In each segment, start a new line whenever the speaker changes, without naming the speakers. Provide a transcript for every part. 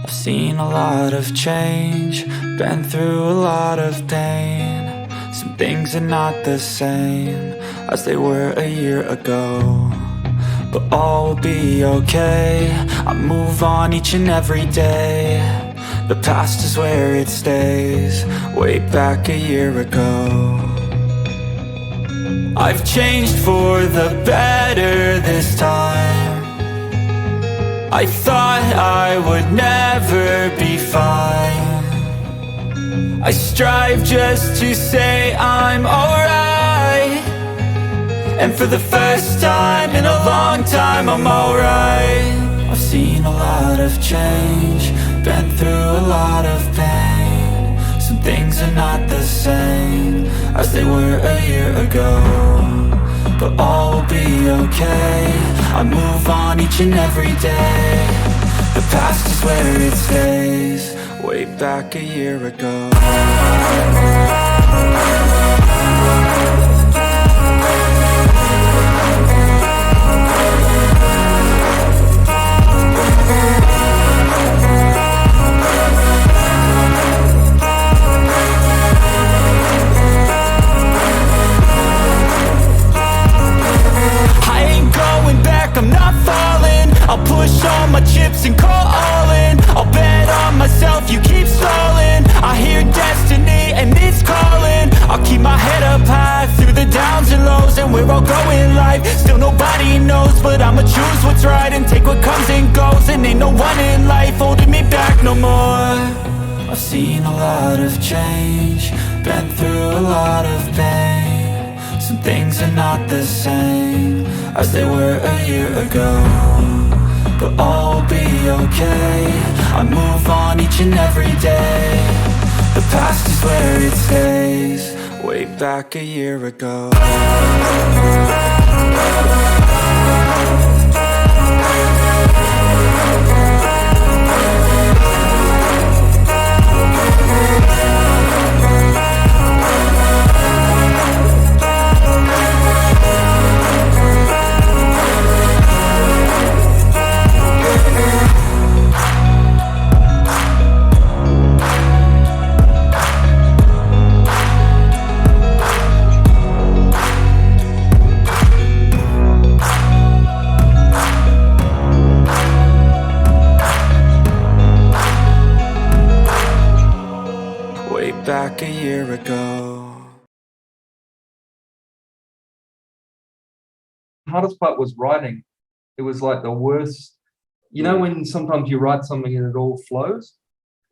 I've seen a lot of change, been through a lot of pain. Some things are not the same as they were a year ago, but all will be okay. I move on each and every day. The past is where it stays, way back a year ago. I've changed for the better this time. I thought I would never be fine. I strive just to say I'm alright, and for the first time in a long time I'm alright. I've seen a lot of change, been through a lot of pain. Some things are not the same as they were a year ago, but all will be okay. I move on each and every day. The past is where it stays, way back a year ago. I'm not falling. I'll push all my chips and call all in. I'll bet on myself, you keep stalling. I hear destiny and it's calling. I'll keep my head up high through the downs and lows, and we're all going life. Still nobody knows, but I'ma choose what's right and take what comes and goes. And ain't no one in life holding me back no more. I've seen a lot of change, been through a lot of pain. Some things are not the same as they were a year ago, but all will be okay. I move on each and every day. The past is where it stays, way back a year ago. Back a year ago.
The hardest part was writing. It was like the worst. You know when sometimes you write something and it all flows?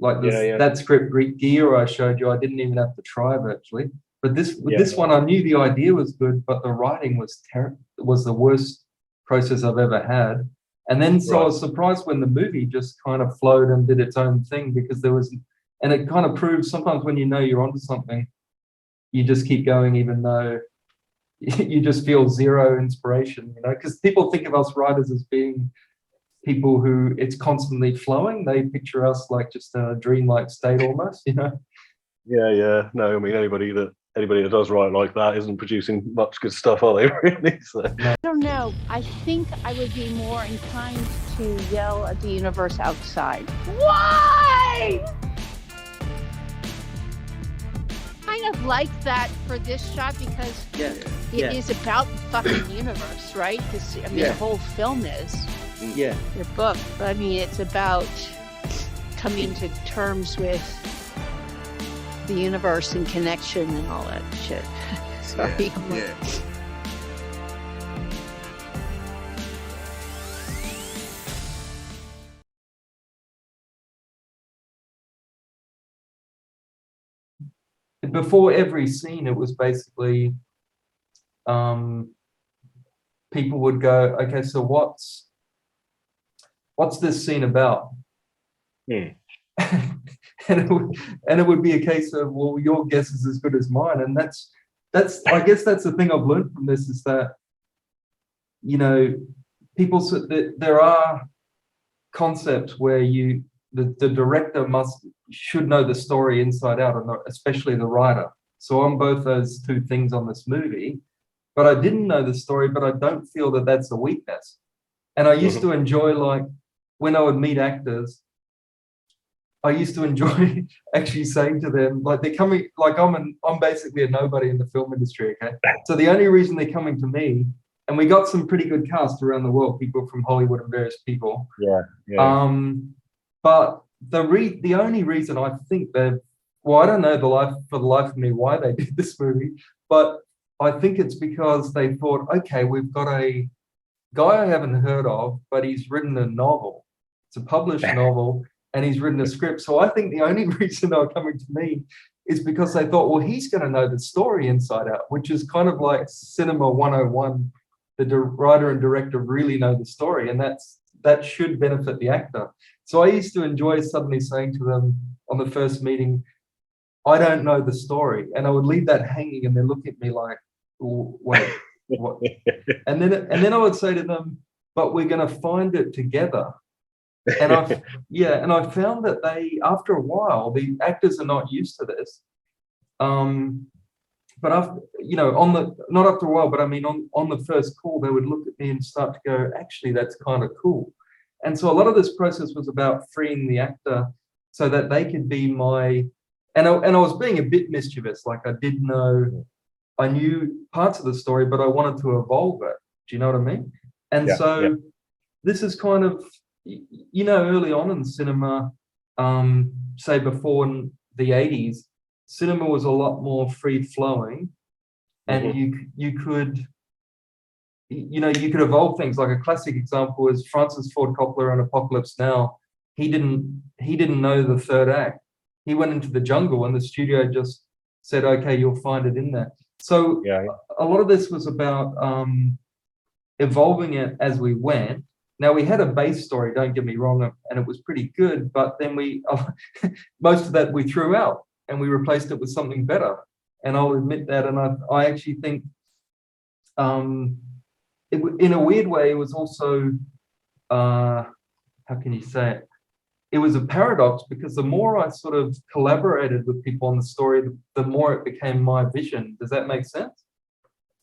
Like this, that script Greek gear I showed you, I didn't even have to try virtually. But this one, I knew the idea was good, but the writing was was the worst process I've ever had. And then I was surprised when the movie just kind of flowed and did its own thing, because there was. And it kind of proves sometimes when you know you're onto something, you just keep going even though you just feel zero inspiration, you know, because people think of us writers as being people who it's constantly flowing. They picture us like just in a dreamlike state almost, you know.
Yeah. No, I mean, anybody that does write like that isn't producing much good stuff, are they, really? So.
I don't know. I think I would be more inclined to yell at the universe outside. Why? Kind of like that for this shot, because it is about the fucking universe, right? This, I mean, the whole film is.
Yeah.
Your book, but I mean, it's about coming to terms with the universe and connection and all that shit. Sorry.
Yeah.
Before every scene, it was basically people would go, okay, so what's this scene about?
Yeah.
and it would be a case of, well, your guess is as good as mine. And that's I guess that's the thing I've learned from this, is that, you know, there are concepts where the director should know the story inside out, and especially the writer. So I'm both those two things on this movie, but I didn't know the story, but I don't feel that that's a weakness. And I used to enjoy, like, when I would meet actors, I used to enjoy actually saying to them, like they're coming, like I'm basically a nobody in the film industry, okay? So the only reason they're coming to me, and we got some pretty good cast around the world, people from Hollywood and various people.
Yeah, yeah.
But the only reason I think they've, well, I don't know for the life of me why they did this movie, but I think it's because they thought, okay, we've got a guy I haven't heard of, but he's written a novel. It's a published novel, and he's written a script. So I think the only reason they're coming to me is because they thought, well, he's going to know the story inside out, which is kind of like cinema 101. The writer and director really know the story, and that should benefit the actor. So I used to enjoy suddenly saying to them on the first meeting, I don't know the story. And I would leave that hanging, and they look at me like, wait, what? And then I would say to them, but we're going to find it together. And I found that after a while, the actors are not used to this. But after, not after a while, but I mean, on the first call, they would look at me and start to go, actually, that's kind of cool. And so a lot of this process was about freeing the actor so that they could be and I was being a bit mischievous. Like I knew parts of the story, but I wanted to evolve it. Do you know what I mean? And this is kind of, early on in cinema, say before in the 80s, cinema was a lot more free flowing, and you could evolve things. Like a classic example is Francis Ford Coppola in Apocalypse Now. He didn't know the third act. He went into the jungle, and the studio just said, okay, you'll find it in there. So a lot of this was about evolving it as we went. Now, we had a base story, don't get me wrong, and it was pretty good, but then most of that we threw out, and we replaced it with something better. And I'll admit that. And I actually think, in a weird way, it was also, how can you say it? It was a paradox, because the more I sort of collaborated with people on the story, the more it became my vision. Does that make sense?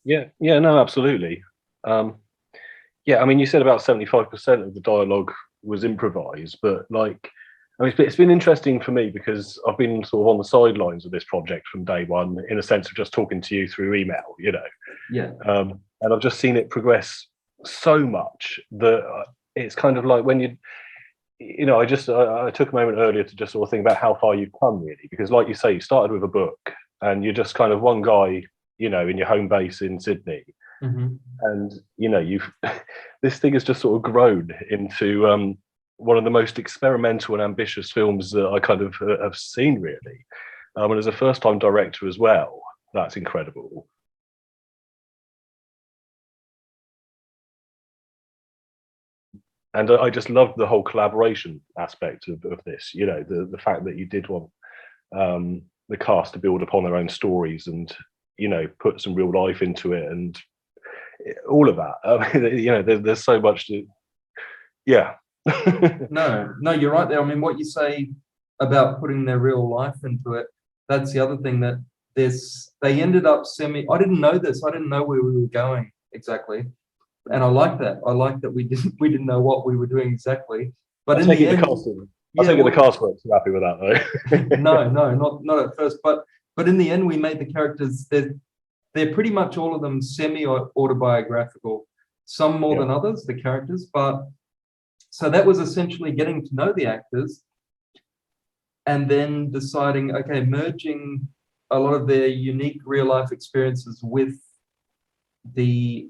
Yeah, no, absolutely. I mean, you said about 75% of the dialogue was improvised, but it's been interesting for me because I've been sort of on the sidelines of this project from day one, in a sense of just talking to you through email,
Yeah.
And I've just seen it progress so much that it's kind of like when I took a moment earlier to just sort of think about how far you've come, really, because like you say, you started with a book and you're just kind of one guy, in your home base in Sydney.
Mm-hmm.
And this thing has just sort of grown into one of the most experimental and ambitious films that I kind of have seen, really. And as a first-time director as well, that's incredible. And I just loved the whole collaboration aspect of this. The fact that you did want the cast to build upon their own stories and put some real life into it, and all of that. There's so much to,
No, you're right there. I mean, what you say about putting their real life into it, that's the other thing, that they ended up I didn't know this. I didn't know where we were going exactly. And I like that. I like that we didn't know what we were doing exactly. But in the end,
I think the cast weren't too happy with that, though.
No, not at first. But in the end, we made the characters, they're pretty much all of them semi-autobiographical, some more than others, the characters. But so that was essentially getting to know the actors and then deciding, okay, merging a lot of their unique real life experiences with the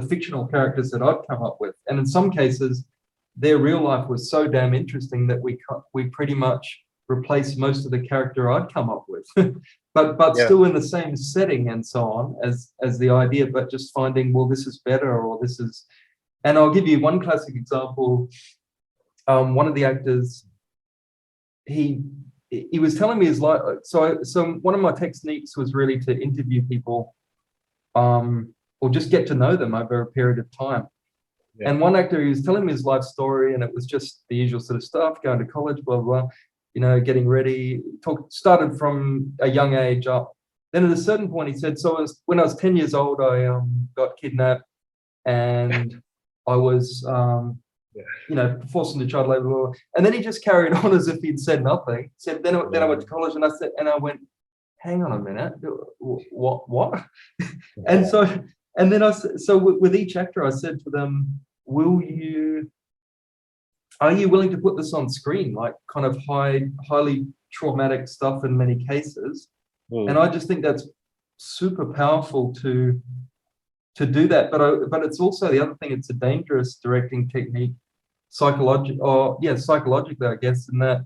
fictional characters that I'd come up with. And in some cases, their real life was so damn interesting that we pretty much replaced most of the character I'd come up with, but still in the same setting and so on as the idea, but just finding, well, this is better, or this is. And I'll give you one classic example. One of the actors, he was telling me his life. So one of my techniques was really to interview people, or just get to know them over a period of time. Yeah. And one actor, he was telling me his life story, and it was just the usual sort of stuff, going to college, blah, blah, getting ready, started from a young age up. Then at a certain point, he said, so when I was 10 years old, I got kidnapped, and I was you know, forced into child labor. And then he just carried on as if he'd said nothing. Said, then I went to college and I went, hang on a minute, what? And so, and then so with each actor, I said to them, are you willing to put this on screen? Like kind of highly traumatic stuff in many cases. And I just think that's super powerful to do that. But it's also the other thing, it's a dangerous directing technique, psychologically, I guess, in that,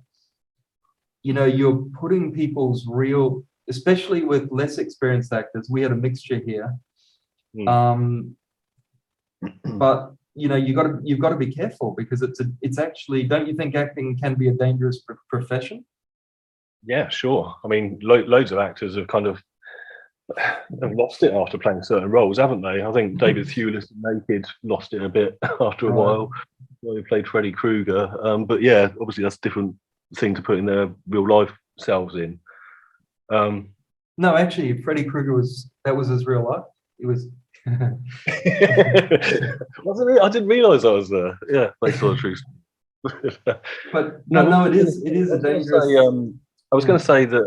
you know, you're putting people's real, especially with less experienced actors. We had a mixture here. But you know, you've got to be careful, because it's actually, don't you think acting can be a dangerous profession?
Yeah, sure. I mean, loads of actors have kind of lost it after playing certain roles, haven't they? I think David Thewlis Naked lost it a bit after a while. He played Freddy Krueger. But yeah, obviously that's a different thing to put in their real life selves in.
No, actually, Freddy Krueger was his real life. It was.
Wasn't it? I didn't realise I was there. Yeah, thanks for the truth.
But no, it is a dangerous.
I was going to say that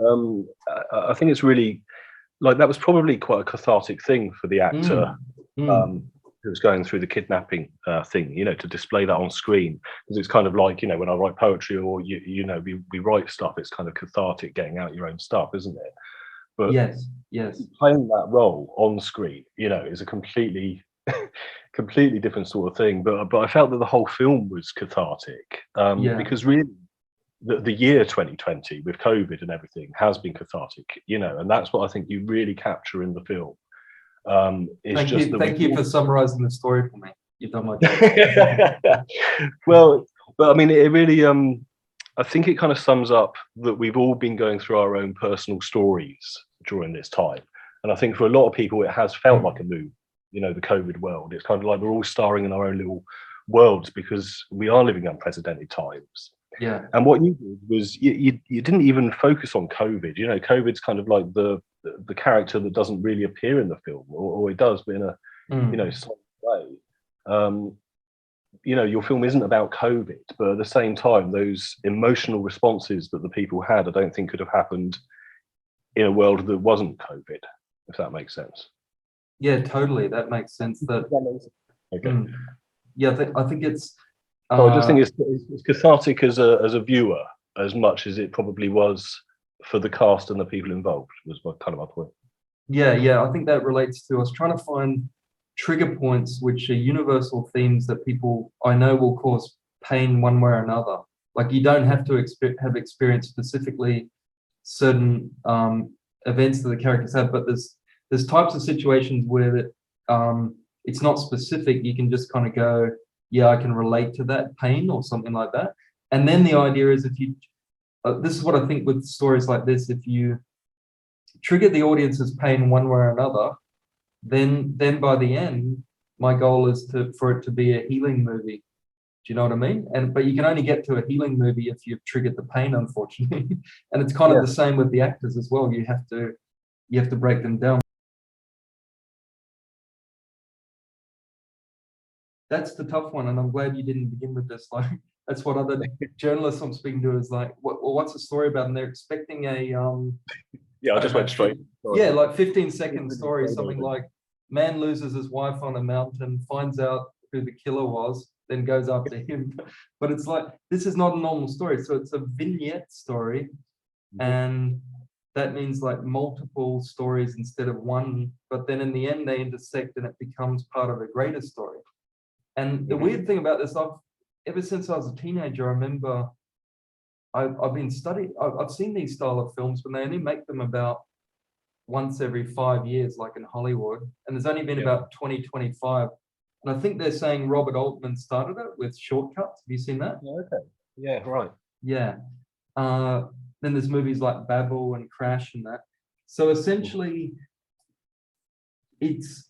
I think it's really, like, that was probably quite a cathartic thing for the actor who was going through the kidnapping thing, you know, to display that on screen, because it's kind of like, you know, when I write poetry or you know, we write stuff, it's kind of cathartic getting out your own stuff, isn't it? But
yes,
playing that role on screen, you know, is a completely different sort of thing. But I felt that the whole film was cathartic, because really the year 2020 with COVID and everything has been cathartic, you know, and that's what I think you really capture in the film. Thank
you for summarizing the story for me. You've done my job.
Well, but I mean, it really, I think it kind of sums up that we've all been going through our own personal stories during this time. And I think for a lot of people, it has felt like a move, you know, the COVID world. It's kind of like we're all starring in our own little worlds, because we are living unprecedented times.
Yeah.
And what you did was you didn't even focus on COVID. You know, COVID's kind of like the character that doesn't really appear in the film, or it does, but in a you know, solid way. You know, your film isn't about COVID, but at the same time, those emotional responses that the people had, I don't think could have happened in a world that wasn't COVID, if that makes sense.
Yeah, totally. That makes sense.
Okay.
Yeah, I think it's.
I just think it's cathartic as a viewer, as much as it probably was for the cast and the people involved, was kind of my point.
Yeah, I think that relates to, I was trying to find trigger points which are universal themes that people I know will cause pain one way or another. Like, you don't have to have experienced specifically certain events that the characters have, but there's types of situations where it's not specific. You can just kind of go, yeah, I can relate to that pain or something like that. And then the idea is, if you this is what I think with stories like this, if you trigger the audience's pain one way or another, then by the end, my goal is for it to be a healing movie. Do you know what I mean? But you can only get to a healing movie if you've triggered the pain, unfortunately. And it's kind of the same with the actors as well. You have to break them down. That's the tough one, and I'm glad you didn't begin with this. Like, that's what other journalists I'm speaking to is like, what's the story about? And they're expecting a
I just went straight.
Yeah, like 15-second story, something like man loses his wife on a mountain, finds out who the killer was, then goes after him. But it's like, this is not a normal story. So it's a vignette story. And that means like multiple stories instead of one. But then in the end, they intersect and it becomes part of a greater story. And the weird thing about this, ever since I was a teenager, I remember I've been studying, I've seen these style of films when they only make them about once every 5 years, like in Hollywood. And there's only been about 20-25. And I think they're saying Robert Altman started it with Shortcuts. Have you seen that?
Okay. Yeah, right.
Yeah. Then there's movies like Babel and Crash and that. So essentially, it's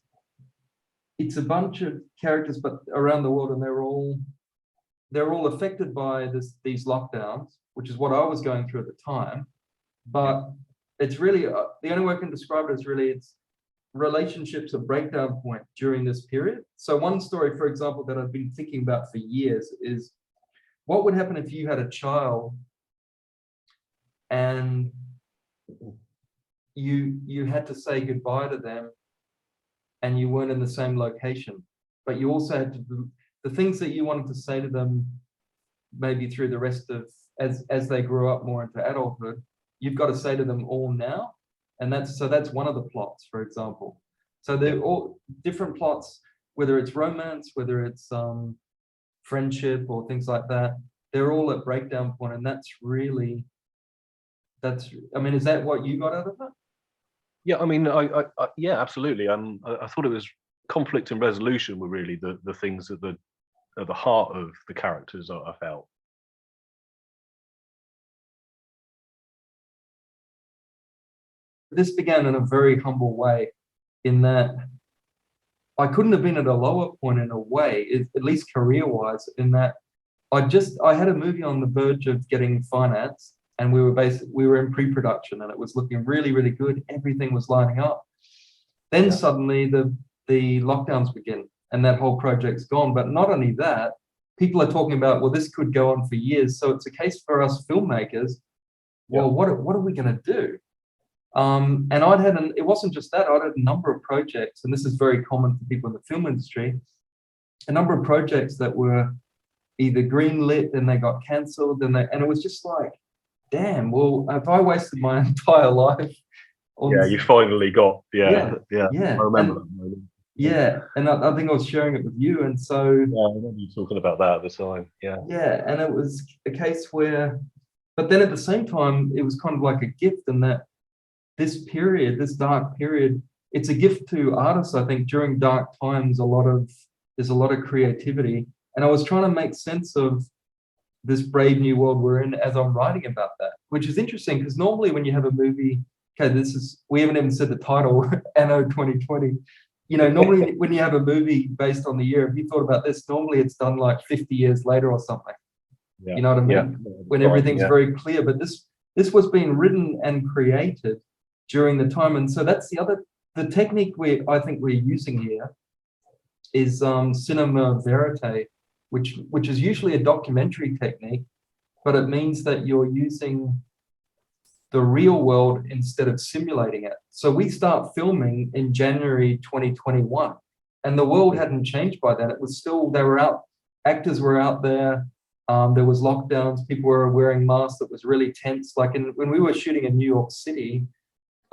a bunch of characters, but around the world, and they're all affected by these lockdowns, which is what I was going through at the time. But it's really the only way I can describe it is really it's relationships a breakdown point during this period. So one story, for example, that I've been thinking about for years is what would happen if you had a child and you had to say goodbye to them and you weren't in the same location, but you also had to do the things that you wanted to say to them maybe through the rest of as they grew up more into adulthood, you've got to say to them all now. And that's one of the plots, for example. So they're all different plots, whether it's romance, whether it's friendship or things like that, they're all at breakdown point. And that's I mean, is that what you got out of it?
Yeah, I mean, I yeah, absolutely. I thought it was conflict and resolution were really the things at the heart of the characters, I felt.
This began in a very humble way, in that I couldn't have been at a lower point in a way, at least career-wise, in that I had a movie on the verge of getting financed, and we were in pre-production, and it was looking really, really good. Everything was lining up. Then suddenly the lockdowns begin, and that whole project's gone. But not only that, people are talking about, well, this could go on for years. So it's a case for us filmmakers. Well, what are we going to do? And it wasn't just that, I'd had a number of projects, and this is very common for people in the film industry, a number of projects that were either greenlit, then they got cancelled, and it was just like, damn, well, if I wasted my entire life on
you finally got,
yeah.
I remember that moment.
Yeah, and I think I was sharing it with you, and so
I remember you talking about that at the time.
Yeah, and it was a case where, but then at the same time, it was kind of like a gift in that this period, this dark period, it's a gift to artists. I think during dark times, there's a lot of creativity, and I was trying to make sense of this brave new world we're in as I'm writing about that, which is interesting because normally when you have a movie, okay, we haven't even said the title, Anno 2020. You know, normally when you have a movie based on the year, if you thought about this, normally it's done like 50 years later or something. Yeah. You know what I mean? Yeah. When everything's very clear, but this was being written and created during the time. And so that's the technique I think we're using here is cinema verite, which is usually a documentary technique, but it means that you're using the real world instead of simulating it. So we start filming in January 2021, and the world hadn't changed by then. It was still, they were out, actors were out there. There was lockdowns, people were wearing masks. It was really tense. Like when we were shooting in New York City,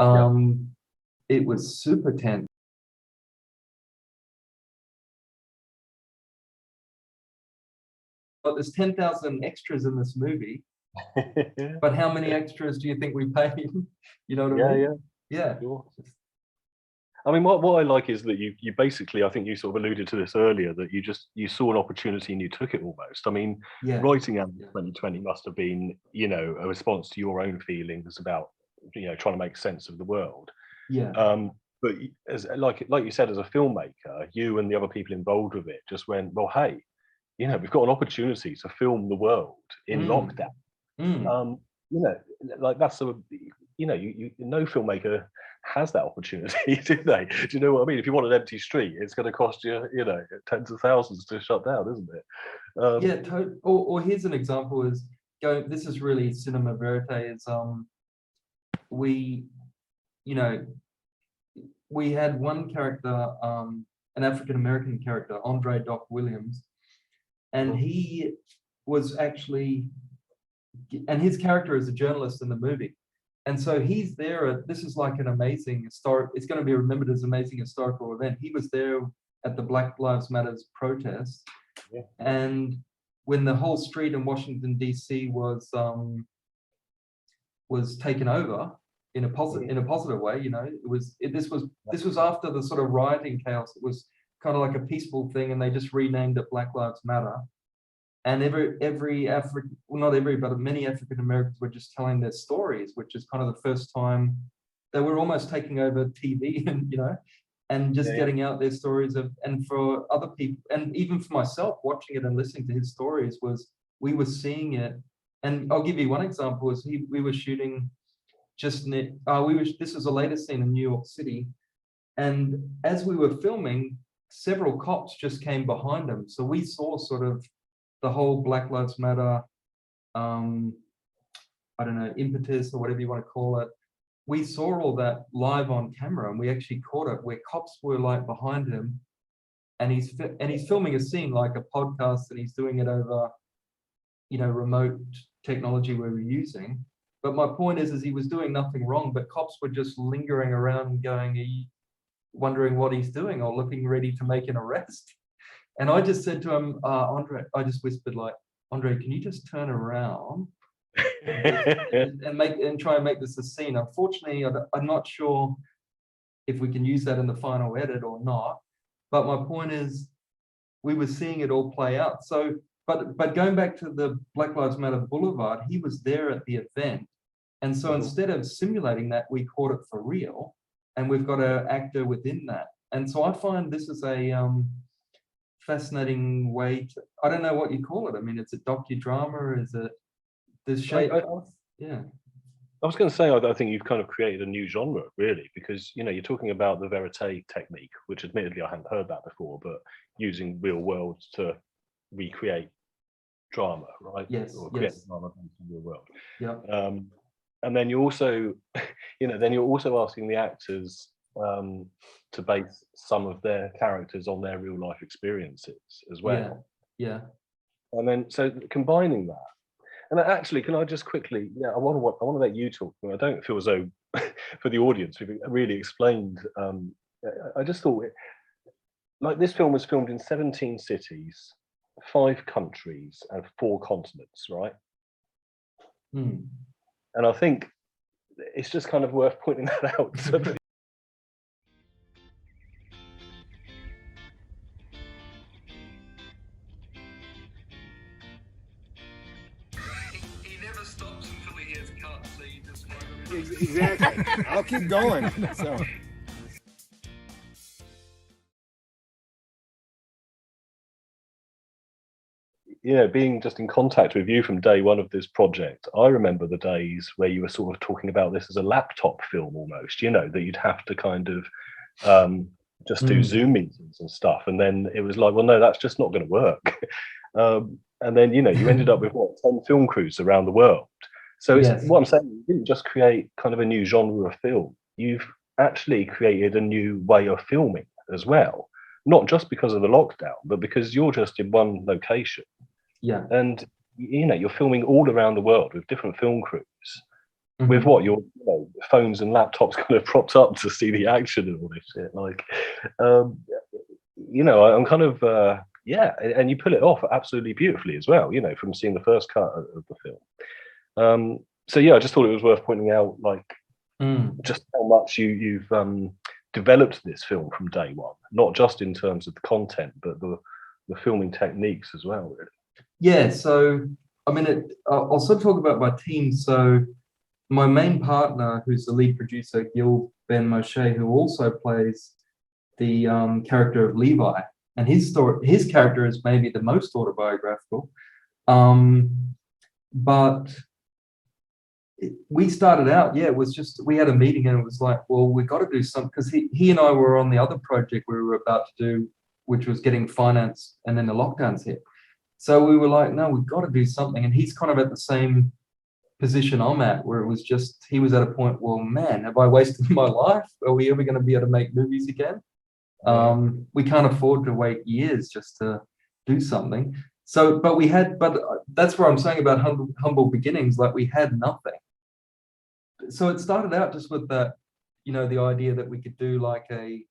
it was super tense. But there's 10,000 extras in this movie. But how many extras do you think we paid? You know what I mean? Yeah.
Sure. I mean, what I like is that you basically, I think you sort of alluded to this earlier, that you saw an opportunity and you took it almost. I mean, writing Anno 2020 must have been, you know, a response to your own feelings about, you know, trying to make sense of the world.
Yeah.
But as like you said, as a filmmaker, you and the other people involved with it just went, well, hey, you know, we've got an opportunity to film the world in lockdown. You know, like that's sort of, you know, no filmmaker has that opportunity, do they? Do you know what I mean? If you want an empty street, it's going to cost you, you know, tens of thousands to shut down, isn't it?
Or here's an example: this is really cinema verite. Is we had one character, an African American character, Andre Doc Williams, and he was actually. And his character is a journalist in the movie. And so he's there. This is like an amazing it's going to be remembered as an amazing historical event. He was there at the Black Lives Matters protest. Yeah. And when the whole street in Washington, D.C. was taken over in a positive way, you know, this was after the sort of rioting chaos. It was kind of like a peaceful thing, and they just renamed it Black Lives Matter. And many African Americans were just telling their stories, which is kind of the first time they were almost taking over TV, and you know, and just getting out their stories and for other people, and even for myself, watching it and listening to his stories, we were seeing it. And I'll give you one example: we were shooting this was the latest scene in New York City, And as we were filming, several cops just came behind him. So we saw sort of the whole Black Lives Matter, I don't know, impetus or whatever you want to call it. We saw all that live on camera, and we actually caught it where cops were like behind him, and he's filming a scene like a podcast, and he's doing it over, you know, remote technology we were using. But my point is he was doing nothing wrong, but cops were just lingering around going, wondering what he's doing or looking ready to make an arrest. And I just said to him, Andre, I just whispered like, Andre, can you just turn around and try and make this a scene? Unfortunately, I'm not sure if we can use that in the final edit or not. But my point is, we were seeing it all play out. So, but going back to the Black Lives Matter Boulevard, he was there at the event. And so instead of simulating that, we caught it for real. And we've got an actor within that. And so I find this is a fascinating way to, I don't know what you call it. I mean, it's a docudrama, is it this shape? Yeah.
I was going to say, I think you've kind of created a new genre, really, because, you know, you're talking about the verite technique, which admittedly I hadn't heard that before, but using real world to recreate drama, right?
Yes.
Or create drama based on real world.
Yeah.
And then you're also, you know, then you're also asking the actors to base some of their characters on their real life experiences as well.
Yeah.
And then, so combining that, and actually, can I just quickly, I want to let you talk. I don't feel as though for the audience we've really explained. I just thought, like, this film was filmed in 17 cities, 5 countries, and 4 continents, right? And I think it's just kind of worth pointing that out.
He never stops until he gets cut, so you just
Exactly. I'll keep going. So.
Yeah, being just in contact with you from day one of this project, I remember the days where you were sort of talking about this as a laptop film almost, you know, that you'd have to kind of just do Zoom meetings and stuff. And then it was like, well, no, that's just not going to work. And then, you know, you ended up with 10 film crews around the world. So it's what I'm saying, you didn't just create kind of a new genre of film. You've actually created a new way of filming as well. Not just because of the lockdown, but because you're just in one location.
Yeah.
And, you know, you're filming all around the world with different film crews, with what your phones and laptops kind of propped up to see the action and all this shit. Like, you know, I'm kind of, and you pull it off absolutely beautifully as well, you know, from seeing the first cut of the film. So, yeah, I just thought it was worth pointing out, like, just how much you've developed this film from day one, not just in terms of the content, but the filming techniques as well, really.
Yeah, so I mean, I'll sort of talk about my team. So my main partner, who's the lead producer, Ben-Moshe, who also plays the character of Levi, and his character is maybe the most autobiographical. But we started out, it was just, we had a meeting and it was like, well, we got to do something, because he and I were on the other project we were about to do, which was getting financed, and then the lockdowns hit. So we were like, no, we've got to do something. And he's kind of at the same position I'm at, where it was just, he was at a point, well, man, have I wasted my life? Are we ever going to be able to make movies again? We can't afford to wait years just to do something. So, but that's where I'm saying about humble beginnings, like we had nothing. So it started out just with that, you know, the idea that we could do like the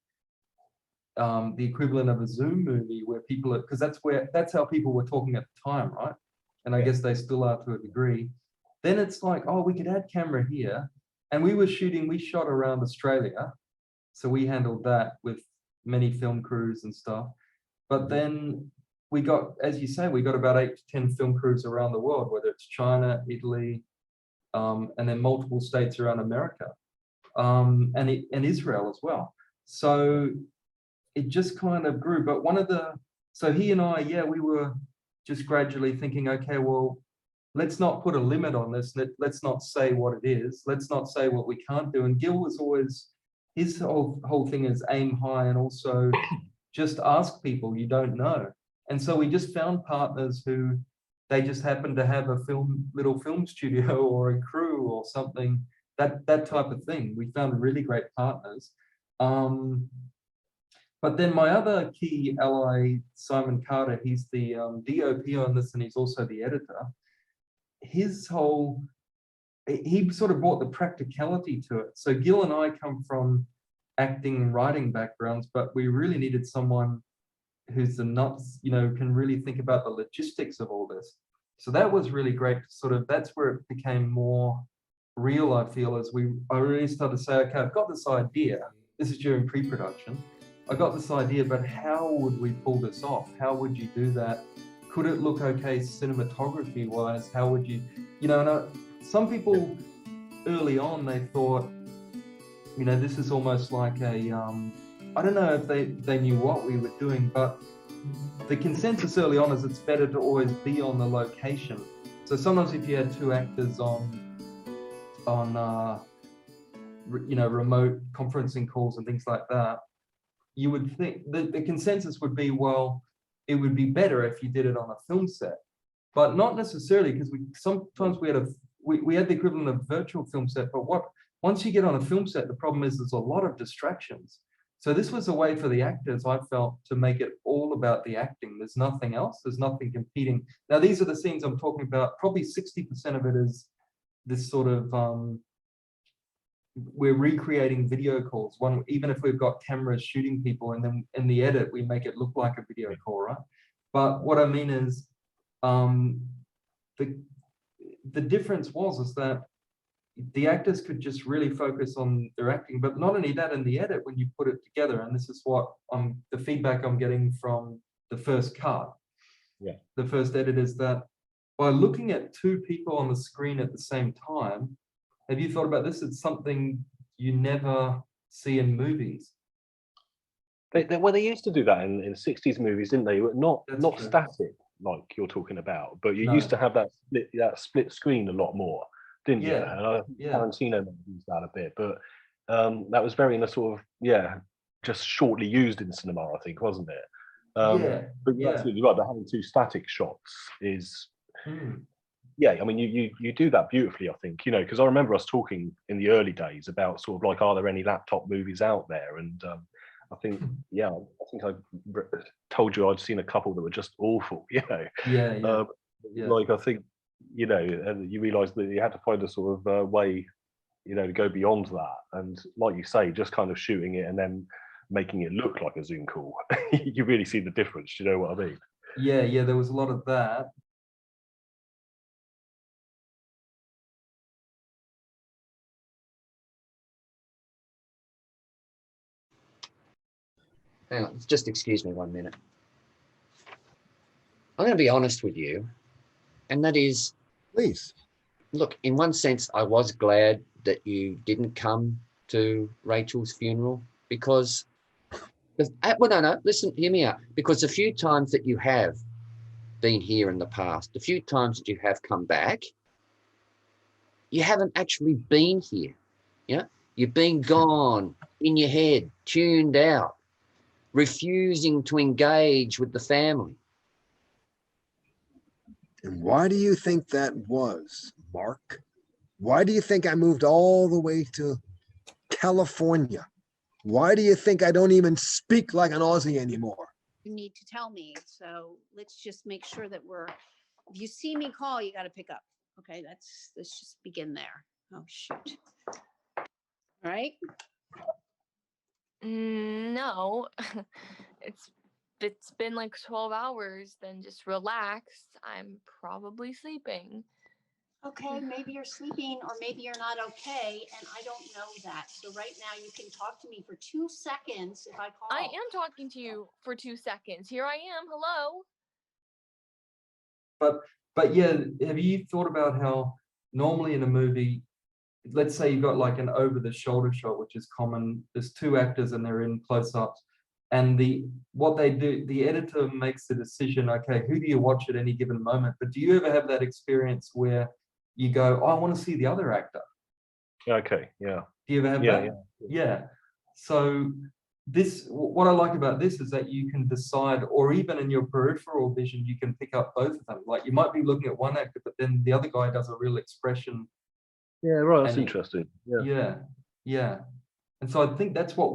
equivalent of a Zoom movie where people are, because that's how people were talking at the time, right? And I guess they still are to a degree. Then it's like, oh, we could add camera here. And we shot around Australia. So we handled that with many film crews and stuff. But then we got, as you say, we got about 8 to 10 film crews around the world, whether it's China, Italy, and then multiple states around America, and Israel as well. So it just kind of grew. But so he and I, we were just gradually thinking, okay, well, let's not put a limit on this. Let's not say what it is. Let's not say what we can't do. And Gil was always his whole thing is aim high and also just ask people you don't know. And so we just found partners who they just happened to have a little film studio or a crew or something, that type of thing. We found really great partners. But then my other key ally, Simon Carter, he's the DOP on this, and he's also the editor. He sort of brought the practicality to it. So Gil and I come from acting and writing backgrounds, but we really needed someone who's the nuts, can really think about the logistics of all this. So that was really great. That's where it became more real, I feel, as I really started to say, okay, I've got this idea. This is during pre-production. I got this idea, but how would we pull this off? How would you do that? Could it look okay cinematography wise? How would you, some people early on, they thought, this is almost like a, I don't know if they knew what we were doing, but the consensus early on is it's better to always be on the location. So sometimes if you had two actors on remote conferencing calls and things like that, you would think the consensus would be, well, it would be better if you did it on a film set, but not necessarily, because sometimes we had the equivalent of virtual film set. But once you get on a film set, the problem is there's a lot of distractions. So this was a way for the actors, I felt, to make it all about the acting. There's nothing else. There's nothing competing. Now, these are the scenes I'm talking about. Probably 60% of it is this sort of, we're recreating video calls. Even if we've got cameras shooting people, and then in the edit, we make it look like a video call, right? But what I mean is, the difference is that the actors could just really focus on their acting, but not only that, in the edit, when you put it together, and this is what the feedback I'm getting from the first cut, the first edit, is that by looking at two people on the screen at the same time, have you thought about this? It's something you never see in movies.
They used to do that in 60s movies, didn't they? Not static like you're talking about, but you used to have that split screen a lot more, didn't you? And Tarantino used that a bit, but that was very in a sort of just shortly used in cinema, I think, wasn't it? But you're absolutely right. But having two static shots is. I mean, you do that beautifully, I think, because I remember us talking in the early days about sort of like, are there any laptop movies out there? And I think, I think I told you I'd seen a couple that were just awful, Like, I think, and you realise that you had to find a sort of way, to go beyond that. And like you say, just kind of shooting it and then making it look like a Zoom call. You really see the difference, you know what I mean?
Yeah, there was a lot of that.
Hang on, just excuse me 1 minute. I'm going to be honest with you, and that is,
Please.
Look, in one sense, I was glad that you didn't come to Rachel's funeral because, listen, hear me out. Because the few times that you have been here in the past, the few times that you have come back, you haven't actually been here. You've been gone in your head, tuned out, refusing to engage with the family.
And why do you think that was, Mark? Why do you think I moved all the way to California? Why do you think I don't even speak like an Aussie anymore?
You need to tell me. So let's just make sure that if you see me call, you got to pick up. Okay, let's just begin there. Oh, shoot. All right.
No, it's been like 12 hours, then just relax. I'm probably sleeping.
Okay, maybe you're sleeping or maybe you're not okay, and I don't know that. So right now you can talk to me for 2 seconds if I call.
I am talking to you for 2 seconds. Here I am. Hello.
But have you thought about how normally in a movie, let's say you've got like an over-the-shoulder shot, which is common. There's two actors and they're in close-ups. And what they do, the editor makes the decision, okay, who do you watch at any given moment? But do you ever have that experience where you go, oh, I want to see the other actor?
Okay, yeah.
Do you ever have that? Yeah. So what I like about this is that you can decide, or even in your peripheral vision, you can pick up both of them. Like you might be looking at one actor, but then the other guy does a real expression.
Yeah, right. That's interesting.
Yeah. And so I think that's what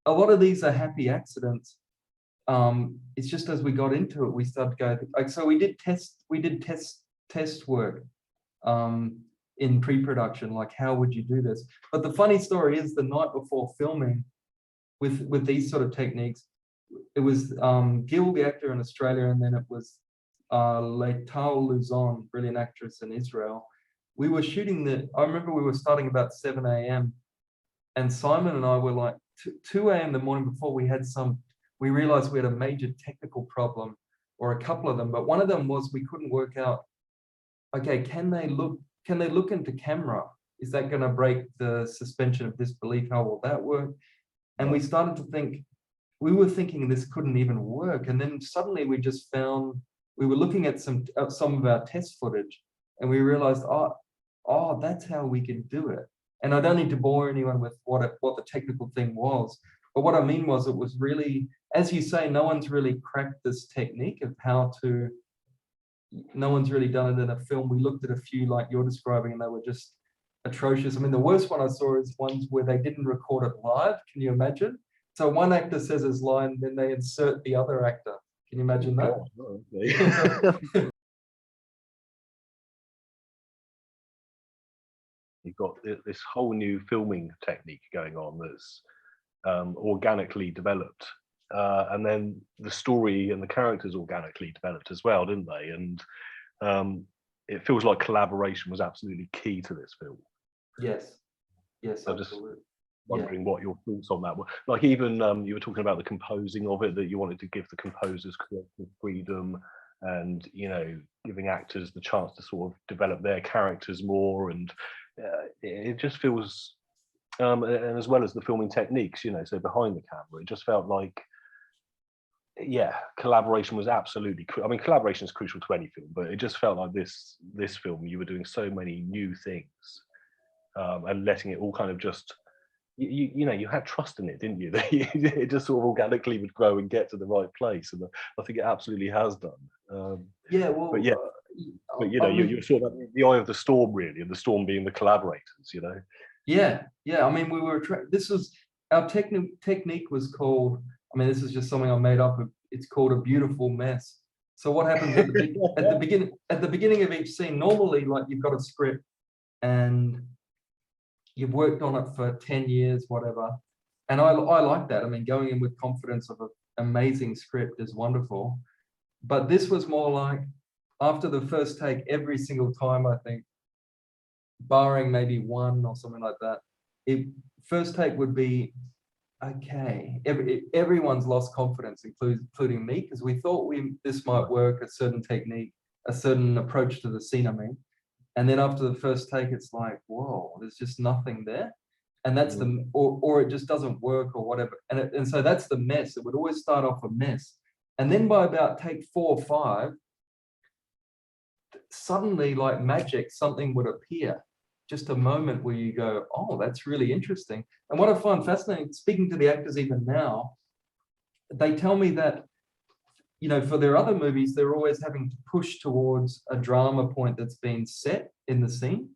a lot of these are happy accidents. It's just as we got into it, we started going, like, so we did test work in pre-production, like how would you do this? But the funny story is the night before filming with these sort of techniques, it was Gil, the actor in Australia, and then it was Lital Luzon, brilliant actress in Israel. We were shooting I remember we were starting about 7 a.m. and Simon and I were like 2 a.m. the morning before we realized we had a major technical problem, or a couple of them, but one of them was we couldn't work out, okay, can they look into camera? Is that going to break the suspension of disbelief? How will that work? And we started to think, we were thinking this couldn't even work. And then suddenly we just found, we were looking at some of our test footage, and we realized, oh, that's how we could do it. And I don't need to bore anyone with what the technical thing was. But what I mean was, it was really, as you say, no one's really cracked this technique of no one's really done it in a film. We looked at a few like you're describing, and they were just atrocious. I mean, the worst one I saw is ones where they didn't record it live. Can you imagine? So one actor says his line, then they insert the other actor. Can you imagine that?
Oh, okay. You've got this whole new filming technique going on that's organically developed, and then the story and the characters organically developed as well, didn't they? And it feels like collaboration was absolutely key to this film.
Yes,
I'm just wondering what your thoughts on that were. Like, even you were talking about the composing of it, that you wanted to give the composers creative freedom, and giving actors the chance to sort of develop their characters more, and it just feels, and as well as the filming techniques, so behind the camera, it just felt like, collaboration was absolutely, I mean, collaboration is crucial to any film, but it just felt like this film, you were doing so many new things, and letting it all kind of just, you had trust in it, didn't you? That it just sort of organically would grow and get to the right place, and I think it absolutely has done. But you're sort of the eye of the storm, really, and the storm being the collaborators,
Yeah. I mean, we were. This was our technique was called. I mean, this is just something I made up. It's called a beautiful mess. So what happens at the beginning of each scene? Normally, like, you've got a script and you've worked on it for 10 years, whatever. And I like that. I mean, going in with confidence of an amazing script is wonderful. But this was more like, after the first take, every single time, I think, barring maybe one or something like that, first take would be, okay, everyone's lost confidence, including me, because we thought this might work, a certain technique, a certain approach to the scene, I mean. And then after the first take, it's like, whoa, there's just nothing there. And that's or it just doesn't work or whatever. And so that's the mess. It would always start off a mess. And then by about take 4 or 5, suddenly, like magic, something would appear. Just a moment where you go, oh, that's really interesting. And what I find fascinating, speaking to the actors even now, they tell me that, for their other movies, they're always having to push towards a drama point that's been set in the scene.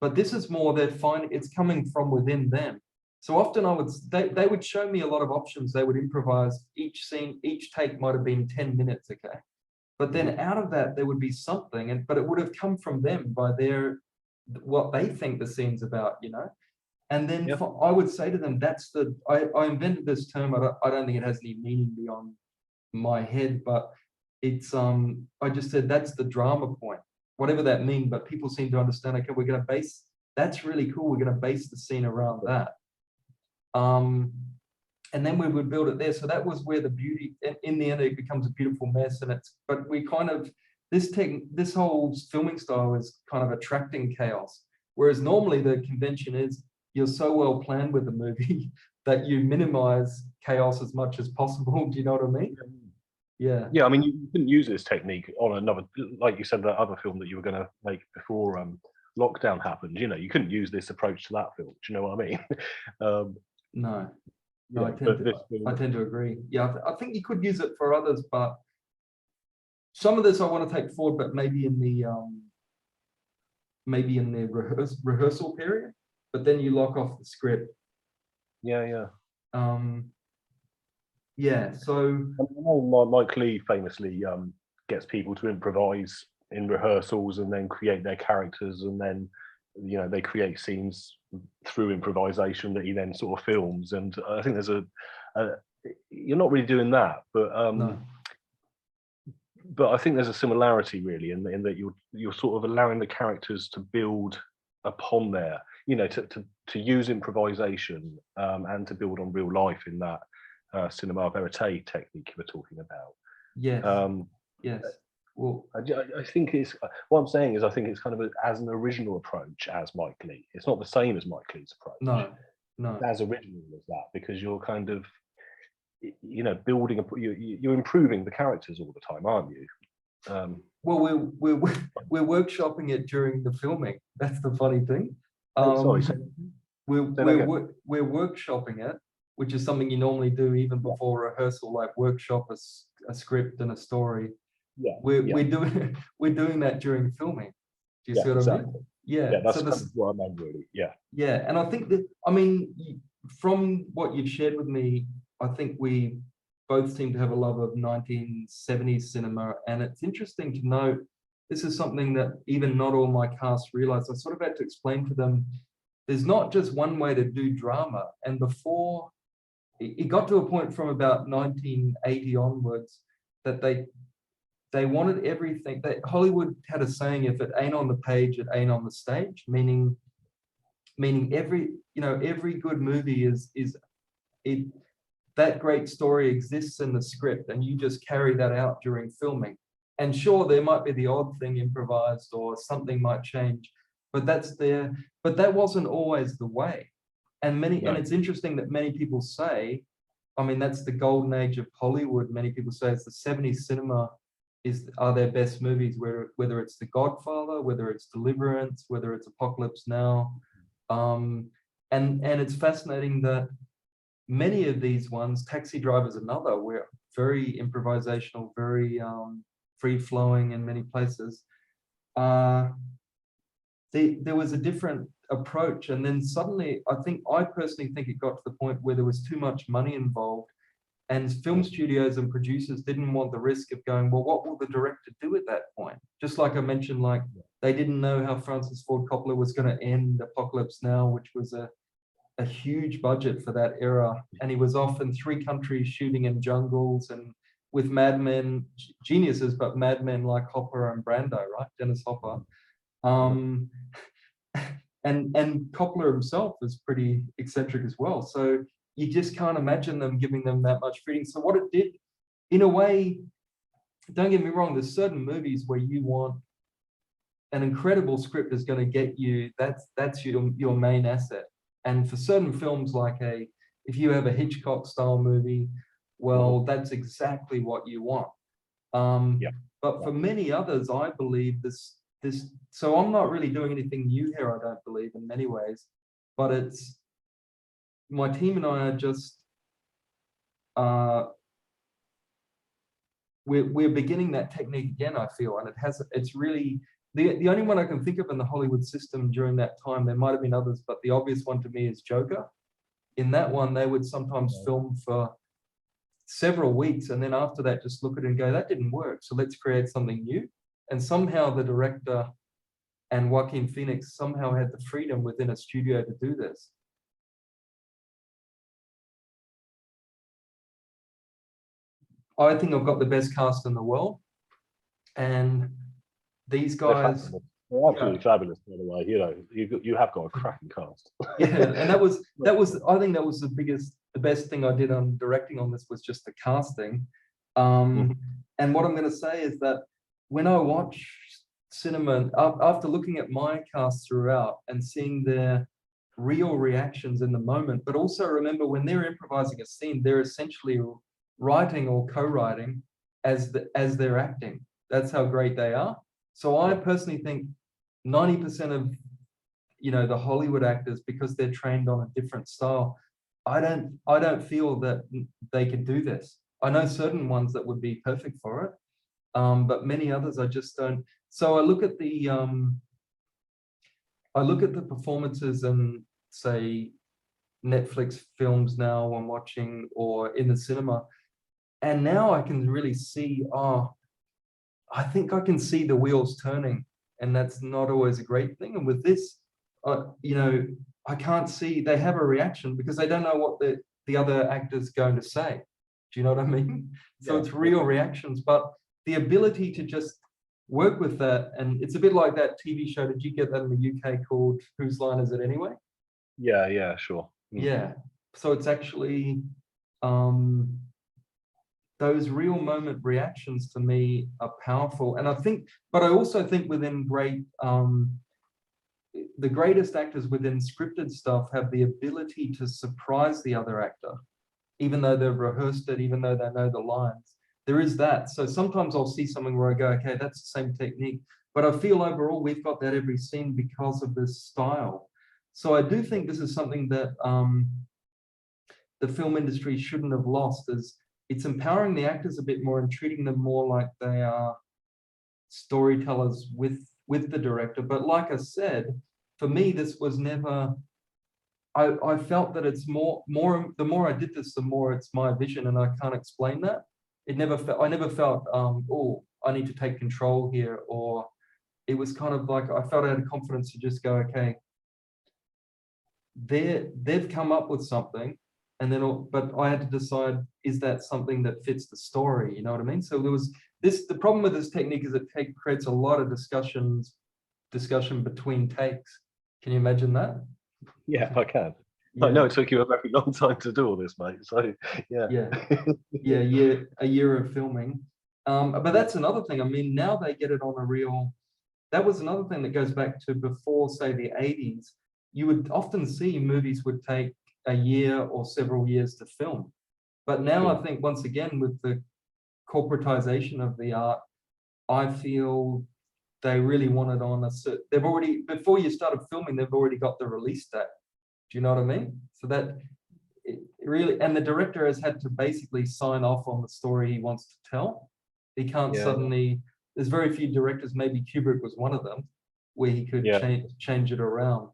But this is more, they're finding it's coming from within them. So often they would show me a lot of options. They would improvise each scene, each take might have been 10 minutes, okay? But then out of that, there would be something, but it would have come from them by what they think the scene's about, And then I would say to them, I invented this term. I don't think it has any meaning beyond my head, but it's, I just said, that's the drama point, whatever that means, but people seem to understand, okay, we're going to that's really cool. We're going to base the scene around that. And then we would build it there. So that was where the beauty, in the end, it becomes a beautiful mess. But we kind of, this whole filming style is kind of attracting chaos. Whereas normally the convention is you're so well planned with the movie that you minimize chaos as much as possible. Do you know what I mean? Yeah.
I mean, you couldn't use this technique on another, like you said, that other film that you were going to make before lockdown happened. You couldn't use this approach to that film. Do you know what I mean?
No,
Yeah,
I tend to agree. Yeah, I think you could use it for others, but some of this I want to take forward, but maybe in the rehearsal period. But then you lock off the script.
yeah.
Yeah. So
I know Mike Leigh famously gets people to improvise in rehearsals and then create their characters, and then they create scenes through improvisation that he then sort of films. And I think there's you're not really doing that, but
no.
but I think there's a similarity really in that you're sort of allowing the characters to build upon their, to use improvisation and to build on real life in that cinema verite technique you were talking about.
Yes. Yes. Well,
I think it's what I'm saying is I think it's kind of as an original approach as Mike Leigh. It's not the same as Mike Leigh's approach.
No.
It's as original as that, because you're kind of building you're improving the characters all the time, aren't you?
Well, we're workshopping it during the filming. That's the funny thing.
Sorry.
We're workshopping it, which is something you normally do even before rehearsal, like workshop a script and a story.
Yeah,
we're doing that during filming. Do you see what I mean?
Yeah, that's kind of what I meant, really. Yeah,
and I think that, from what you've shared with me, I think we both seem to have a love of 1970s cinema, and it's interesting to note this is something that even not all my cast realized. I sort of had to explain to them there's not just one way to do drama, and before it got to a point from about 1980 onwards that they wanted everything. That Hollywood had a saying, if it ain't on the page, it ain't on the stage, meaning every good movie is that great story exists in the script, and you just carry that out during filming. And sure, there might be the odd thing improvised or something might change, but that's there. But that wasn't always the way. And it's interesting that many people say, that's the golden age of Hollywood. Many people say it's the 70s cinema are their best movies, whether it's The Godfather, whether it's Deliverance, whether it's Apocalypse Now. And it's fascinating that many of these ones, Taxi Driver's another, were very improvisational, very free-flowing in many places. There was a different approach, and then suddenly, I personally think it got to the point where there was too much money involved, and film studios and producers didn't want the risk of going, well, what will the director do at that point? Just like I mentioned, like they didn't know how Francis Ford Coppola was going to end Apocalypse Now, which was a huge budget for that era. And he was off in 3 countries shooting in jungles and with madmen, geniuses, but madmen like Hopper and Brando, right? Dennis Hopper. And Coppola himself is pretty eccentric as well. So you just can't imagine them giving them that much freedom. So what it did, in a way, don't get me wrong, there's certain movies where you want an incredible script is going to get you, that's your main asset. And for certain films, like if you have a Hitchcock style movie, well, that's exactly what you want. But for many others, I believe this, so I'm not really doing anything new here, I don't believe, in many ways, but it's, my team and I are just, we're beginning that technique again, I feel, and it's really, the only one I can think of in the Hollywood system during that time, there might have been others, but the obvious one to me is Joker. In that one, they would sometimes film for several weeks, and then after that, just look at it and go, that didn't work, so let's create something new. And somehow the director and Joaquin Phoenix somehow had the freedom within a studio to do this. I think I've got the best cast in the world, and these guys,
they're absolutely fabulous, by the way. You have got a cracking cast.
Yeah, and that was I think that was the best thing I did on directing on this was just the casting. And what I'm going to say is that when I watch cinema, after looking at my cast throughout and seeing their real reactions in the moment, but also remember when they're improvising a scene, they're essentially writing or co-writing as they're acting. That's how great they are. So I personally think 90% of the Hollywood actors, because they're trained on a different style, I don't feel that they could do this. I know certain ones that would be perfect for it, but many others I just don't. So I look at the performances and say Netflix films now I'm watching or in the cinema, and now I can really see, I think I can see the wheels turning, and that's not always a great thing. And with this, you know, I can't see they have a reaction because they don't know what the other actor's going to say. Do you know what I mean? So it's real reactions, but the ability to just work with that, and it's a bit like that TV show. Did you get that in the UK called Whose Line Is It Anyway?
Yeah, sure.
Yeah. So it's actually those real moment reactions to me are powerful. And I think, but I also think within the greatest actors within scripted stuff have the ability to surprise the other actor, even though they've rehearsed it, even though they know the lines. There is that. So sometimes I'll see something where I go, okay, that's the same technique. But I feel overall we've got that every scene because of this style. So I do think this is something that the film industry shouldn't have lost, is it's empowering the actors a bit more and treating them more like they are storytellers with the director. But like I said, for me, this was never, I felt that it's more, the more I did this, the more it's my vision, and I can't explain that. I never felt, oh, I need to take control here, or it was kind of like, I felt I had confidence to just go, okay, they've come up with something, and then, but I had to decide, is that something that fits the story? You know what I mean? So there was this, the problem with this technique is it creates a lot of discussion between takes. Can you imagine that?
Yeah, I can.
Yeah.
I know it took you a very long time to do all this, mate. So yeah.
A year of filming. But that's another thing. I mean, now they get it on a real, that was another thing that goes back to before, say, the 80s. You would often see movies would take a year or several years to film. But now I think, once again, with the corporatization of the art, I feel they really want it on a certain, they've already, before you started filming, they've already got the release date. Do you know what I mean? So that it really, and the director has had to basically sign off on the story he wants to tell. He can't suddenly, there's very few directors, maybe Kubrick was one of them, where he could change it around.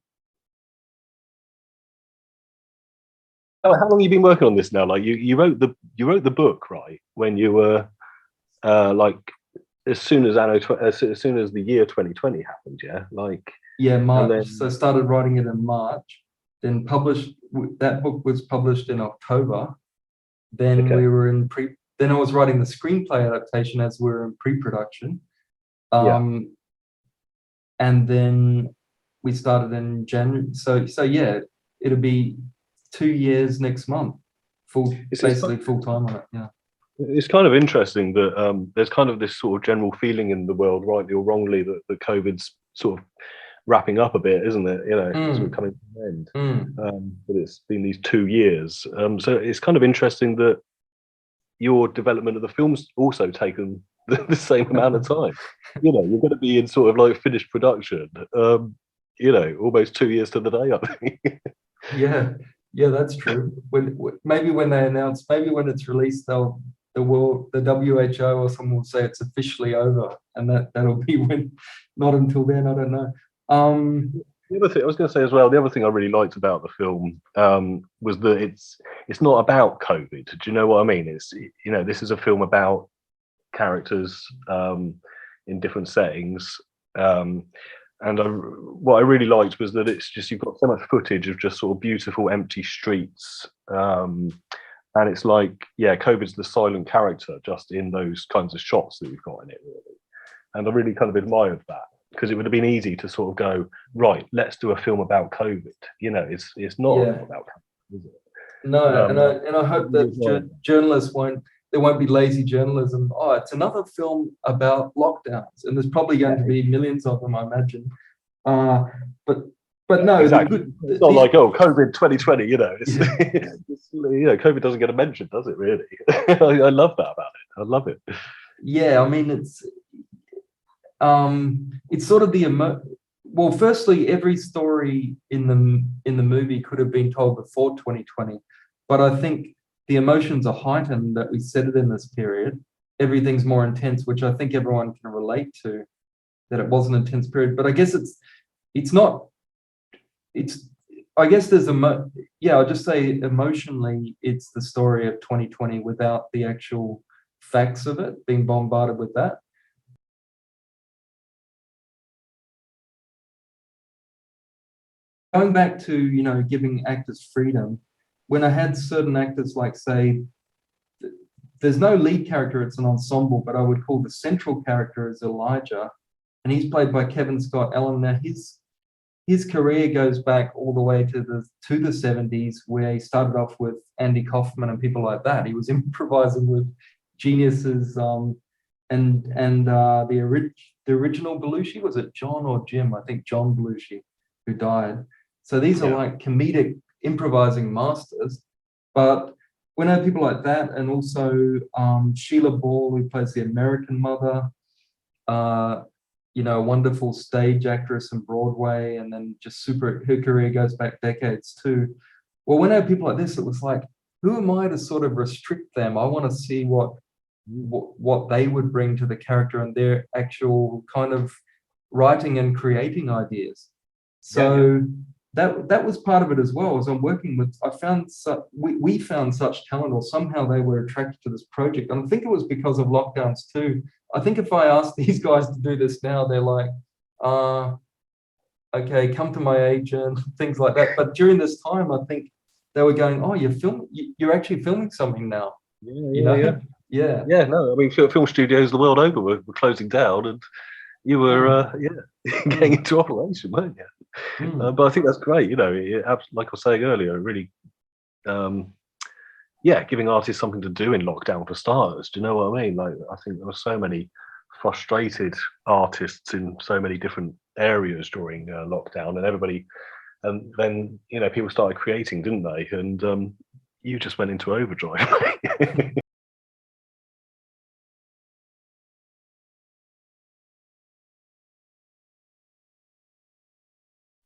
Oh, how long have you been working on this now? Like you wrote the book, right? When you were like as soon as the year 2020 happened, yeah? Like
March.
then,
so I started writing it in March, then published, that book was published in October. Then we were in then I was writing the screenplay adaptation as we were in pre-production. And then we started in January. So yeah, it'll be 2 years next month, basically full time on it. Yeah.
It's kind of interesting that there's kind of this sort of general feeling in the world, rightly or wrongly, that the COVID's sort of wrapping up a bit, isn't it? You know, as we're coming to the end. But it's been these 2 years. So it's kind of interesting that your development of the film's also taken the same amount of time. You know, you're going to be in sort of like finished production, you know, almost 2 years to the day, I think.
Yeah, that's true. Maybe when they announce, maybe when it's released, the WHO or someone will say it's officially over, and that'll be when. Not until then, I don't know.
The other thing I was going to say as well, the other thing I really liked about the film was that it's not about COVID. Do you know what I mean? It's, you know, this is a film about characters in different settings. And what I really liked was that it's just, you've got so much footage of just sort of beautiful empty streets. And it's like, yeah, COVID's the silent character just in those kinds of shots that we've got in it, really. And I really kind of admired that, because it would have been easy to sort of go, right, let's do a film about COVID. You know, it's not about COVID, is it?
No, and I hope that journalists there won't be lazy journalism. Oh, it's another film about lockdowns, and there's probably going to be millions of them, I imagine. But no,
exactly. It's not like, oh, COVID 2020. You know, it's, you know, COVID doesn't get a mention, does it? Really? I love that about it. I love it.
Yeah, I mean, it's sort of well, firstly, every story in the movie could have been told before 2020, but I think the emotions are heightened that we set it in this period. Everything's more intense, which I think everyone can relate to, that it was an intense period. But I guess I guess there's I'll just say emotionally, it's the story of 2020 without the actual facts of it, being bombarded with that. Going back to, giving actors freedom, when I had certain actors, like, say, there's no lead character, it's an ensemble, but I would call the central character is Elijah, and he's played by Kevin Scott Allen. Now, his career goes back all the way to the 70s, where he started off with Andy Kaufman and people like that. He was improvising with geniuses, and the original Belushi, was it John or Jim? I think John Belushi, who died. So these are like comedic improvising masters. But when I have people like that, and also Sheila Ball, who plays the American mother, a wonderful stage actress in Broadway, and then just her career goes back decades too. Well, when I have people like this, it was like, who am I to sort of restrict them? I want to see what they would bring to the character and their actual kind of writing and creating ideas. So that was part of it as well. As I'm working with, we found such talent, or somehow they were attracted to this project. And I think it was because of lockdowns too. I think if I asked these guys to do this now, they're like, okay, come to my agent, things like that. But during this time, I think they were going, oh, you're actually filming something now. Yeah.
No, I mean, film studios the world over were closing down, and you were getting into operation, weren't you? But I think that's great. Like I was saying earlier, really, giving artists something to do in lockdown for starters. Do you know what I mean? Like, I think there were so many frustrated artists in so many different areas during lockdown, and then people started creating, didn't they? And you just went into overdrive.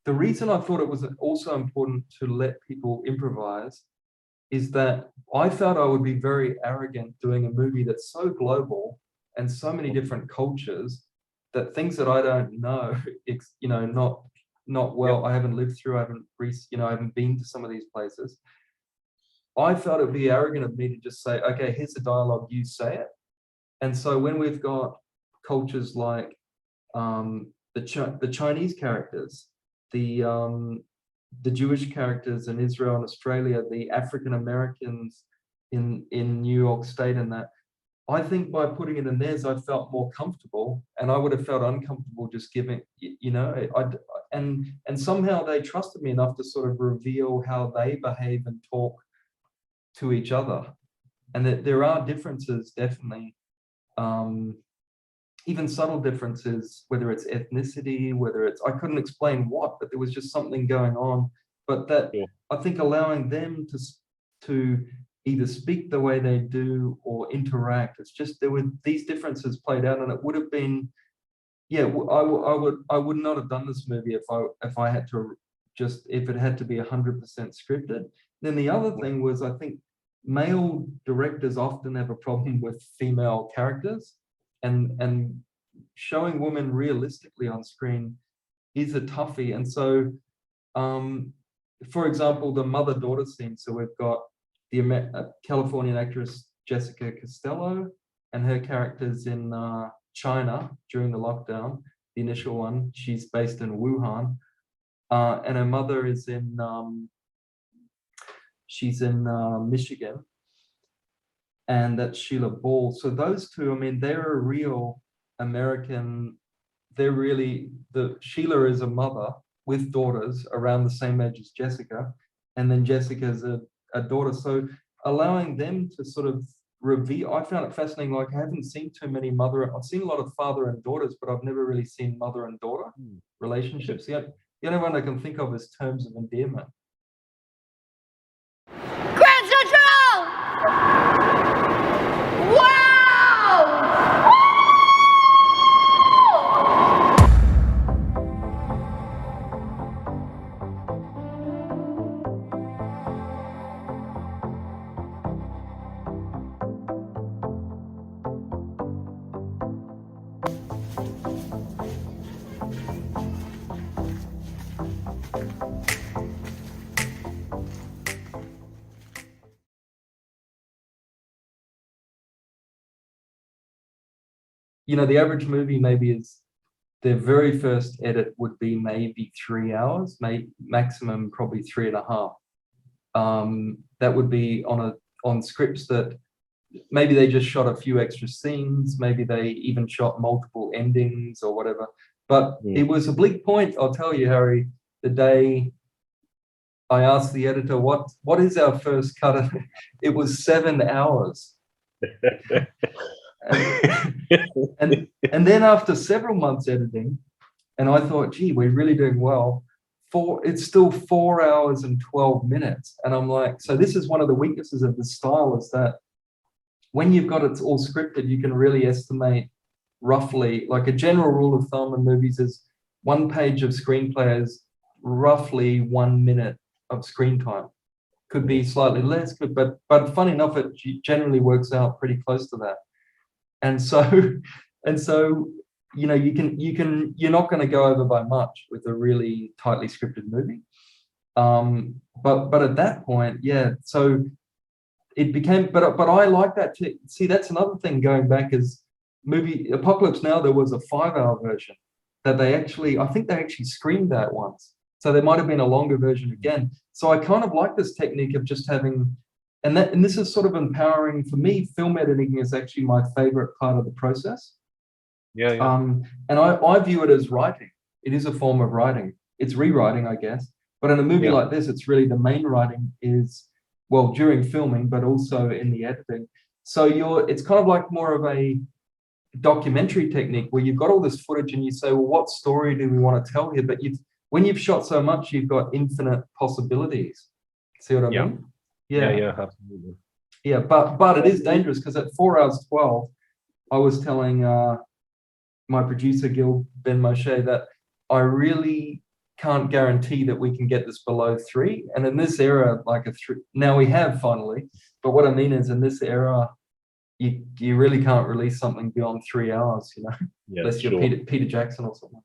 The reason I thought it was also important to let people improvise is that I felt I would be very arrogant doing a movie that's so global and so many different cultures, that things that I don't know, not well, I haven't lived through, I haven't been to some of these places. I felt it would be arrogant of me to just say, okay, here's the dialogue, you say it. And so when we've got cultures like the Chinese characters, the Jewish characters in Israel and Australia, the African Americans in New York State, and that, I think by putting it in theirs, I felt more comfortable, and I would have felt uncomfortable just giving, and somehow they trusted me enough to sort of reveal how they behave and talk to each other, and that there are differences, definitely. Even subtle differences, whether it's ethnicity, I couldn't explain what, but there was just something going on. But that, I think allowing them to either speak the way they do or interact, it's just there were these differences played out, and it would have been, I would not have done this movie if I had to if it had to be 100% scripted. Then the other thing was, I think male directors often have a problem with female characters. And showing women realistically on screen is a toughie. And so, for example, the mother-daughter scene. So we've got the Californian actress Jessica Castello and her characters in China during the lockdown, the initial one. She's based in Wuhan, and her mother is in Michigan. And that's Sheila Ball. So those two, I mean, they're a real American. Sheila is a mother with daughters around the same age as Jessica, and then Jessica's a daughter. So allowing them to sort of reveal, I found it fascinating. Like, I haven't seen too many I've seen a lot of father and daughters, but I've never really seen mother and daughter relationships. The only one I can think of is terms of endearment.
Grand Central! Wow!
You know, the average movie maybe is their very first edit would be maybe 3 hours, maximum probably 3.5. That would be on scripts that maybe they just shot a few extra scenes, maybe they even shot multiple endings or whatever. But it was a bleak point, I'll tell you, Harry, the day I asked the editor, what is our first cut? It was 7 hours. And then after several months editing, and I thought, gee, we're really doing well. It's still 4 hours and 12 minutes. And I'm like, so this is one of the weaknesses of the style, is that when you've got it all scripted, you can really estimate roughly, like a general rule of thumb in movies is 1 page of screenplay is roughly 1 minute of screen time. Could be slightly less, but funny enough, it generally works out pretty close to that. And so, you know, you're not going to go over by much with a really tightly scripted movie. But at that point, yeah, so it became, but I like that too. See, that's another thing going back is movie Apocalypse Now, there was a 5-hour version that I think they actually screened that once. So there might have been a longer version again. So I kind of like this technique of just having, and this is sort of empowering for me. Film editing is actually my favorite part of the process.
Yeah.
And I view it as writing. It is a form of writing. It's rewriting, I guess. But in a movie like this, it's really the main writing is, well, during filming, but also in the editing. So it's kind of like more of a documentary technique where you've got all this footage and you say, well, what story do we want to tell here? But when you've shot so much, you've got infinite possibilities. See what I mean?
Yeah, absolutely.
Yeah, but it is dangerous because at 4 hours 12, I was telling my producer, Gil Ben-Moshe, that I really can't guarantee that we can get this below 3. And in this era, like a 3, now we have finally, but what I mean is in this era, you really can't release something beyond 3 hours, you know, unless you're Peter Jackson or something.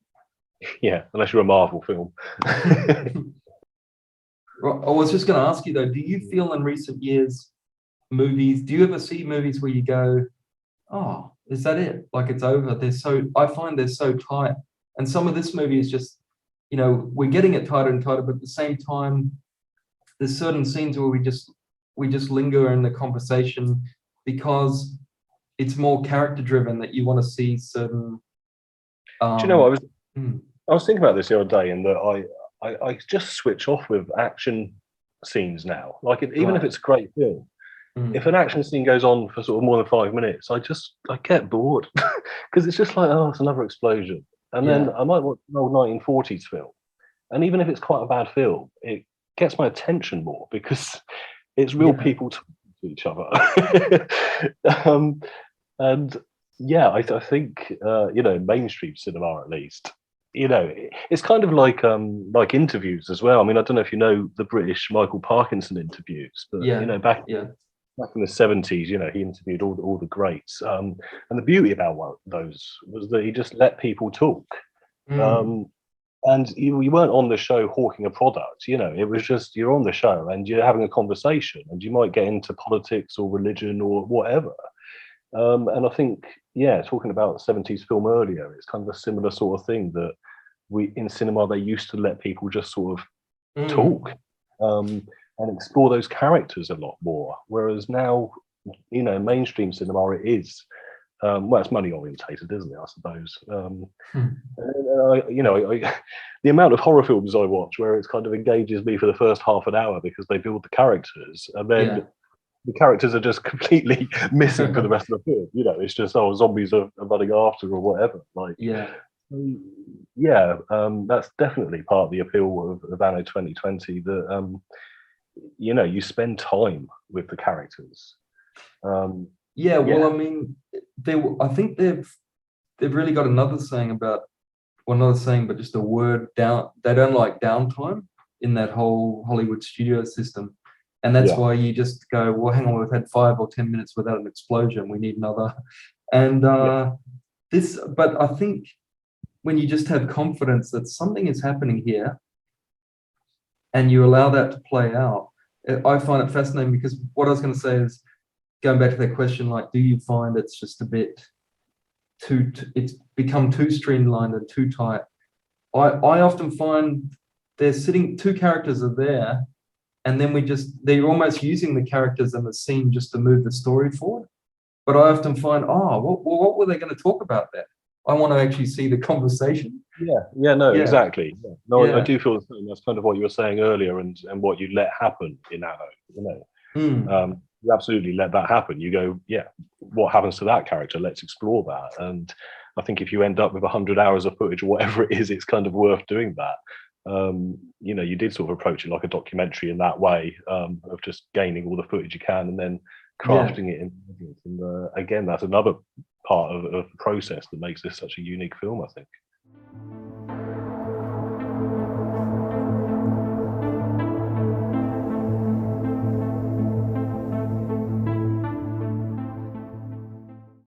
Yeah, unless you're a Marvel film.
I was just going to ask you though, do you feel in recent years do you ever see movies where you go, oh, is that it? Like it's over. I find they're so tight. And some of this movie is just, you know, we're getting it tighter and tighter, but at the same time, there's certain scenes where we just linger in the conversation because it's more character driven that you want to see certain.
Do you know what I was thinking about this the other day, and that I just switch off with action scenes now. Like even if it's a great film, if an action scene goes on for sort of more than 5 minutes, I get bored because it's just like, oh, it's another explosion. And then I might watch an old 1940s film, and even if it's quite a bad film, it gets my attention more because it's real people talking to each other. And yeah, I think you know, mainstream cinema at least, you know, it's kind of like interviews as well. I mean, I don't know if you know the British Michael Parkinson interviews, but you know, back in the 70s, you know, he interviewed all the greats. And the beauty about those was that he just let people talk. And you weren't on the show hawking a product, you know, it was just, you're on the show and you're having a conversation, and you might get into politics or religion or whatever. And I think, talking about 70s film earlier, it's kind of a similar sort of thing that in cinema, they used to let people just sort of talk and explore those characters a lot more. Whereas now, you know, mainstream cinema, it is, well, it's money orientated, isn't it, I suppose? You know, the amount of horror films I watch where it kind of engages me for the first half an hour because they build the characters, and then the characters are just completely missing for the rest of the film. You know, it's just, zombies are running after or whatever. Like, that's definitely part of the appeal of Anno 2020, that you know, you spend time with the characters. Well, I mean, I think they've really got another saying about, well, not a saying, but just a word down. They don't like downtime in that whole Hollywood studio system. And that's why you just go, well, hang on, we've had 5 or 10 minutes without an explosion. We need another. And but I think when you just have confidence that something is happening here,
and you allow that to play out. I find it fascinating because what I was going to say is, going back to that question, like, do you find it's just a bit it's become too streamlined and too tight? I often find two characters are there, and then they're almost using the characters in the scene just to move the story forward. But I often find, what were they going to talk about there? I want to actually see the conversation.
Exactly. Yeah. No,
Yeah.
I do feel the same. That's kind of what you were saying earlier, and what you let happen in Anno. You absolutely let that happen. You go, what happens to that character? Let's explore that. And I think if you end up with 100 hours of footage or whatever it is, it's kind of worth doing that. You did sort of approach it like a documentary in that way, of just gaining all the footage you can and then crafting it in. And again, that's another part of the process that makes this such a unique film, I think.